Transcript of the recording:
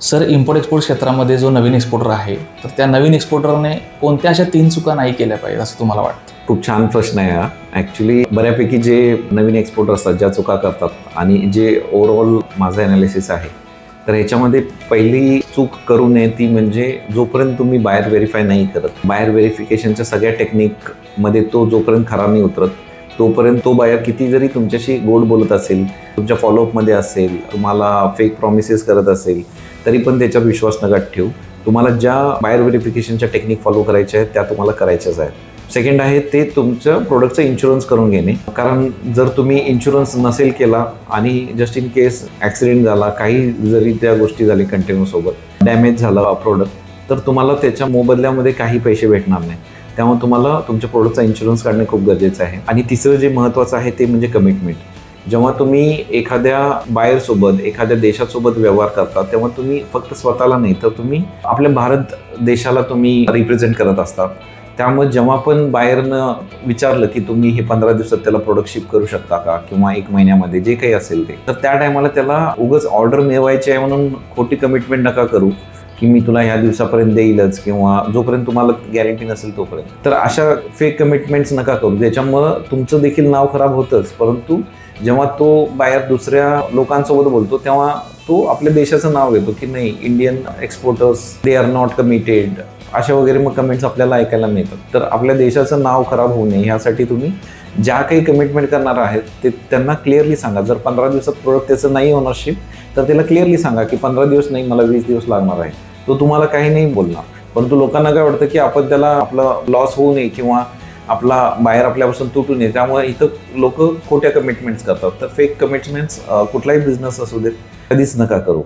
Sir, import export क्षेत्रामध्ये जो नवीन exporter आहे, तर त्या नवीन एक्सपोर्टरने कोणत्या अशा 3 चुका नाही केल्या पाहिजेत असं तुम्हाला वाटतं? खूप छान प्रश्न आहे हा. ॲक्च्युली बऱ्यापैकी जे नवीन एक्सपोर्टर असतात ज्या चुका करतात आणि जे ओव्हरऑल माझं ॲनालिसिस आहे, तर ह्याच्यामध्ये पहिली चूक करू नये ती म्हणजे जोपर्यंत तुम्ही बायर व्हेरीफाय नाही करत, बायर व्हेरिफिकेशनच्या सगळ्या टेक्निकमध्ये तो जोपर्यंत खरा नाही उतरत, तोपर्यंत तो बायर किती जरी तुमच्याशी गोड बोलत असेल, तुमच्या फॉलोअपमध्ये असेल, तुम्हाला फेक प्रॉमिसेस करत असेल, तरी पण त्याच्यावर विश्वास नका ठेवू. तुम्हाला ज्या बायर व्हेरिफिकेशनच्या टेक्निक फॉलो करायच्या आहेत त्या तुम्हाला करायच्याच आहेत. सेकंड आहे ते तुमच्या प्रोडक्टचा इन्शुरन्स करून घेणे. कारण जर तुम्ही इन्शुरन्स नसेल केला आणि जस्ट इन केस ॲक्सिडेंट झाला, काही जरी त्या गोष्टी झाली कंटेनरसोबत, डॅमेज झाला प्रोडक्ट, तर तुम्हाला त्याच्या मोबदल्यामध्ये काही पैसे भेटणार नाही. त्यामुळे तुम्हाला तुमच्या प्रोडक्टचा इन्शुरन्स काढणे खूप गरजेचं आहे. आणि तिसरं जे महत्त्वाचं आहे ते म्हणजे कमिटमेंट. जेव्हा तुम्ही एखाद्या बायरसोबत, एखाद्या देशासोबत व्यवहार करता, तेव्हा तुम्ही फक्त स्वतःला नाही तर तुम्ही आपल्या भारत देशाला तुम्ही रिप्रेझेंट करत असता. त्यामुळे जेव्हा पण बायरनं विचारलं की तुम्ही हे 15 दिवसात त्याला प्रोडक्ट शिप करू शकता का, किंवा 1 महिन्यामध्ये जे काही असेल ते, तर त्या टायमाला त्याला उगाच ऑर्डर मिळवायची आहे म्हणून खोटी कमिटमेंट नका करू की मी तुला ह्या दिवसापर्यंत देईलच, किंवा जोपर्यंत तुम्हाला गॅरंटी नसेल तोपर्यंत. तर अशा फेक कमिटमेंट्स नका करू. त्याच्यामुळं तुमचं देखील नाव खराब होतंच, परंतु जेव्हा तो बायर दुसऱ्या लोकांसोबत बोलतो तेव्हा तो आपल्या देशाचं नाव घेतो की नाही, Indian exporters they are not committed, अशा वगैरे मग कमेंट्स आपल्याला ऐकायला मिळतात. तर आपल्या देशाचं नाव खराब होऊ नये ह्यासाठी तुम्ही ज्या काही कमिटमेंट करणार आहेत ते त्यांना क्लिअरली सांगा. जर 15 दिवसात प्रोडक्ट त्याचं नाही होणार शिप, तर त्याला क्लिअरली सांगा की 15 दिवस नाही, मला 20 दिवस लागणार आहे. तो तुम्हाला काही नाही बोलणार. परंतु लोकांना काय वाटतं की आपण त्याला आपला लॉस होऊ नये किंवा आपला बाहेर आपल्यापासून तुटू नये, त्यामुळे इथं लोक खोट्या कमिटमेंट्स करतात. तर फेक कमिटमेंट्स कुठलाही बिझनेस असू देत कधीच नका करू.